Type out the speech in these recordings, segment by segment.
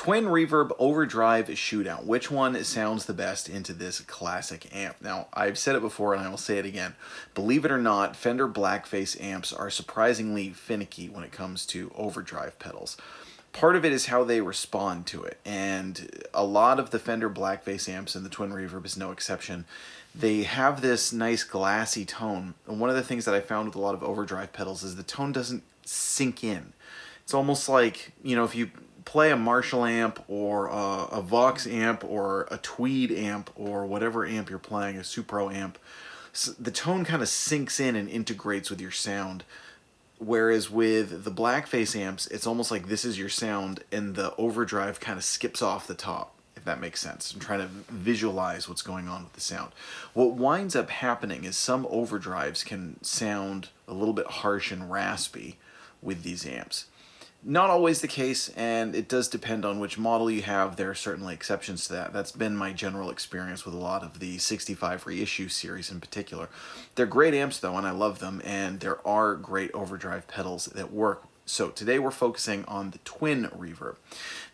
Twin Reverb Overdrive Shootout. Which one sounds the best into this classic amp? Now, I've said it before and I will say it again. Believe it or not, Fender Blackface amps are surprisingly finicky when it comes to overdrive pedals. Part of it is how they respond to it, and a lot of the Fender Blackface amps, and the Twin Reverb is no exception, they have this nice glassy tone. And one of the things that I found with a lot of overdrive pedals is the tone doesn't sink in. It's almost like, you know, if you play a Marshall amp or a Vox amp or a Tweed amp or whatever amp you're playing, a Supro amp, the tone kind of sinks in and integrates with your sound. Whereas with the Blackface amps, it's almost like this is your sound and the overdrive kind of skips off the top, if that makes sense. I'm trying to visualize what's going on with the sound. What winds up happening is some overdrives can sound a little bit harsh and raspy with these amps. Not always the case, and it does depend on which model you have. There are certainly exceptions to that. That's been my general experience with a lot of the 65 Reissue series in particular. They're great amps though, and I love them, and there are great overdrive pedals that work. So today we're focusing on the Twin Reverb.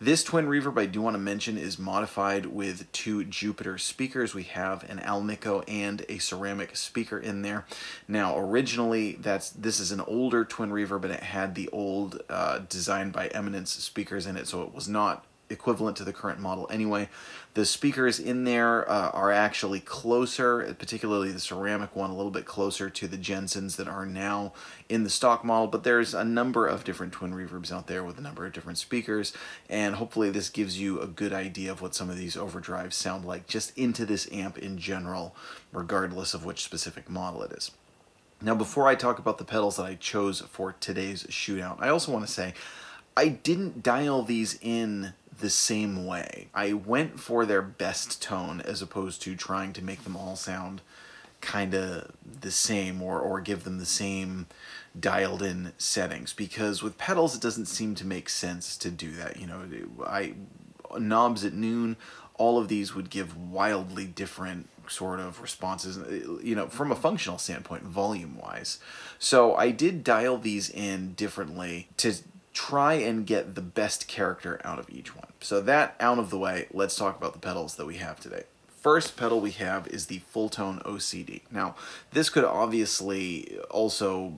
This Twin Reverb, I do want to mention, is modified with two Jupiter speakers. We have an Alnico and a ceramic speaker in there. Now originally this is an older Twin Reverb, and it had the old designed by Eminence speakers in it, so it was not equivalent to the current model anyway. The speakers in there are actually closer, particularly the ceramic one, a little bit closer to the Jensens that are now in the stock model, but there's a number of different twin reverbs out there with a number of different speakers, and hopefully this gives you a good idea of what some of these overdrives sound like just into this amp in general, regardless of which specific model it is. Now, before I talk about the pedals that I chose for today's shootout, I also want to say I didn't dial these in the same way. I went for their best tone as opposed to trying to make them all sound kind of the same or give them the same dialed in settings, because with pedals it doesn't seem to make sense to do that. You know, knobs at noon, all of these would give wildly different sort of responses, you know, from a functional standpoint, volume wise. So I did dial these in differently to try and get the best character out of each one. So that out of the way, let's talk about the pedals that we have today. First pedal we have is the Fulltone OCD. Now, this could obviously also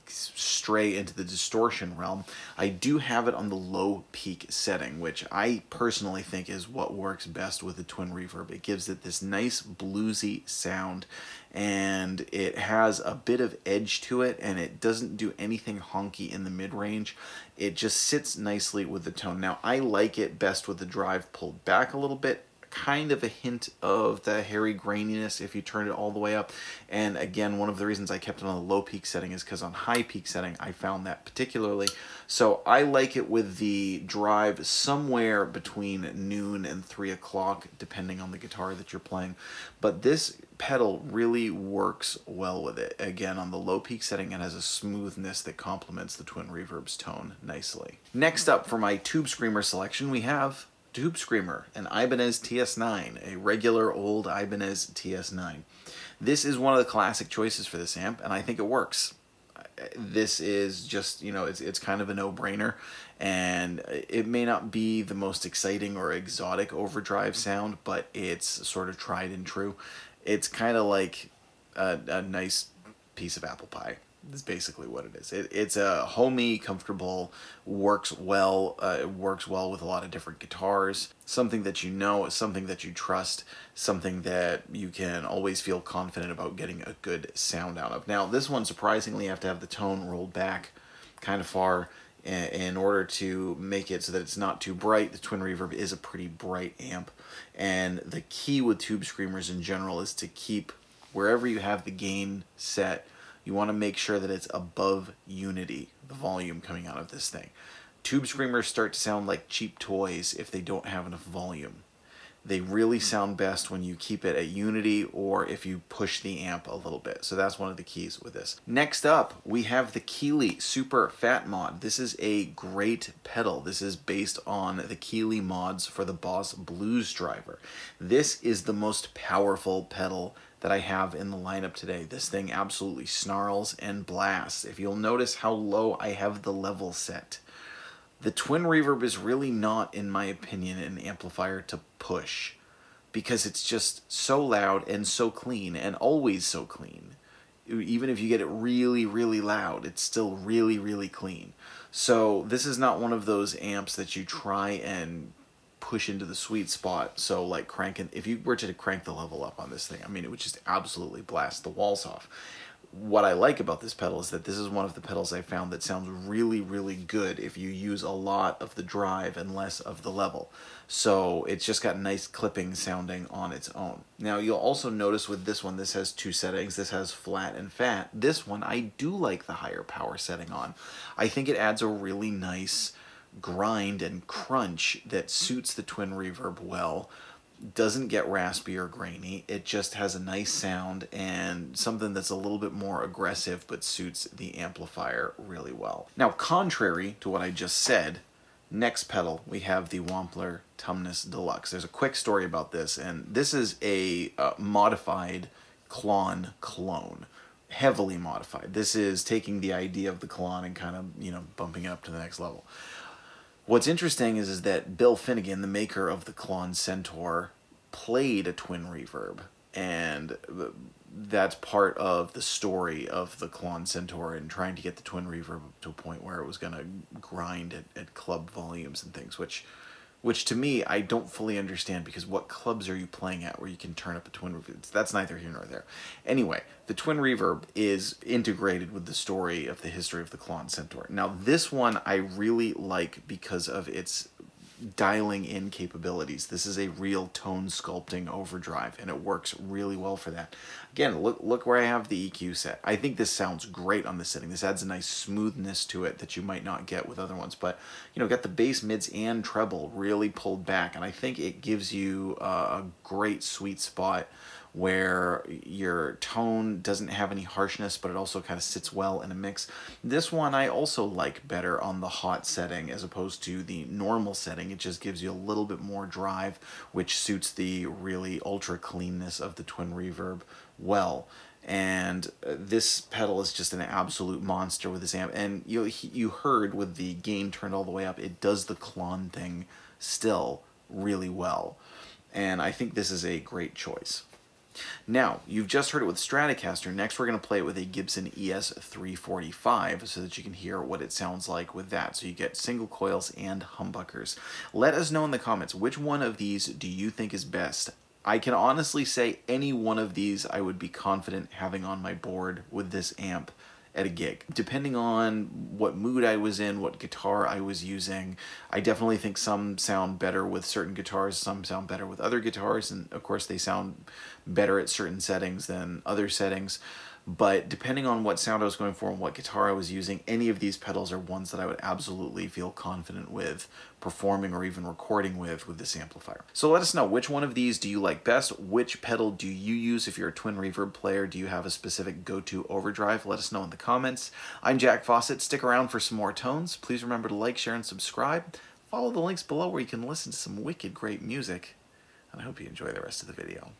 stray into the distortion realm. I do have it on the low peak setting, which I personally think is what works best with the twin reverb. It gives it this nice bluesy sound, and it has a bit of edge to it, and it doesn't do anything honky in the mid-range. It just sits nicely with the tone. Now, I like it best with the drive pulled back a little bit, kind of a hint of the hairy graininess if you turn it all the way up. And again, one of the reasons I kept it on the low peak setting is because on high peak setting I found that particularly. So I like it with the drive somewhere between noon and 3 o'clock depending on the guitar that you're playing. But this pedal really works well with it. Again, on the low peak setting, it has a smoothness that complements the twin reverb's tone nicely. Next up for my Tube Screamer selection, we have Tube Screamer, an Ibanez TS9, a regular old Ibanez TS9. This is one of the classic choices for this amp, and I think it works. This is just, you know, it's kind of a no-brainer, and it may not be the most exciting or exotic overdrive sound, but it's sort of tried and true. It's kind of like a nice piece of apple pie. That's basically what it is. It's a homey, comfortable, works well. It works well with a lot of different guitars. Something that you know, something that you trust, something that you can always feel confident about getting a good sound out of. Now, this one, surprisingly, you have to have the tone rolled back kind of far in order to make it so that it's not too bright. The twin reverb is a pretty bright amp, and the key with Tube Screamers in general is to keep wherever you have the gain set, you want to make sure that it's above unity, the volume coming out of this thing. Tube Screamers start to sound like cheap toys if they don't have enough volume. They really sound best when you keep it at unity or if you push the amp a little bit. So that's one of the keys with this. Next up, we have the Keeley Super Phat mod. This is a great pedal. This is based on the Keeley mods for the Boss Blues driver. This is the most powerful pedal that I have in the lineup today. This thing absolutely snarls and blasts. If you'll notice how low I have the level set. The twin reverb is really not, in my opinion, an amplifier to push, because it's just so loud and so clean, and always so clean. Even if you get it really, really loud, it's still really, really clean. So this is not one of those amps that you try and push into the sweet spot. So like cranking, if you were to crank the level up on this thing, I mean, it would just absolutely blast the walls off. What I like about this pedal is that this is one of the pedals I found that sounds really, really good if you use a lot of the drive and less of the level. So it's just got nice clipping sounding on its own. Now you'll also notice with this one, this has two settings. This has flat and fat. This one I do like the higher power setting on. I think it adds a really nice grind and crunch that suits the twin reverb well. Doesn't get raspy or grainy. It just has a nice sound and something that's a little bit more aggressive but suits the amplifier really well. Now, contrary to what I just said, next pedal we have the Wampler Tumnus Deluxe. There's a quick story about this, and this is a modified Klon clone. Heavily modified. This is taking the idea of the Klon and kind of, you know, bumping it up to the next level. What's interesting is that Bill Finnegan, the maker of the Klon Centaur, played a twin reverb, and that's part of the story of the Klon Centaur and trying to get the twin reverb to a point where it was going to grind at club volumes and things, which which to me, I don't fully understand, because what clubs are you playing at where you can turn up a twin reverb? That's neither here nor there. Anyway, the twin reverb is integrated with the story of the history of the claw and centaur. Now, this one I really like because of its dialing in capabilities. This is a real tone sculpting overdrive, and it works really well for that. Again, look where I have the EQ set. I think this sounds great on this setting. This adds a nice smoothness to it that you might not get with other ones. But, you know, got the bass, mids, and treble really pulled back, and I think it gives you a great sweet spot where your tone doesn't have any harshness, but it also kind of sits well in a mix. This one I also like better on the hot setting as opposed to the normal setting. It just gives you a little bit more drive, which suits the really ultra cleanness of the twin reverb well. And this pedal is just an absolute monster with this amp. And you heard with the gain turned all the way up, it does the clon thing still really well. And I think this is a great choice. Now, you've just heard it with Stratocaster. Next, we're going to play it with a Gibson ES345 so that you can hear what it sounds like with that. So you get single coils and humbuckers. Let us know in the comments, which one of these do you think is best? I can honestly say any one of these I would be confident having on my board with this amp at a gig. Depending on what mood I was in, what guitar I was using, I definitely think some sound better with certain guitars, some sound better with other guitars, and of course they sound better at certain settings than other settings. But depending on what sound I was going for and what guitar I was using, any of these pedals are ones that I would absolutely feel confident with performing or even recording with this amplifier. So let us know, which one of these do you like best? Which pedal do you use if you're a twin reverb player? Do you have a specific go-to overdrive? Let us know in the comments. I'm Jack Fossett. Stick around for some more tones. Please remember to like, share, and subscribe. Follow the links below where you can listen to some wicked great music. And I hope you enjoy the rest of the video.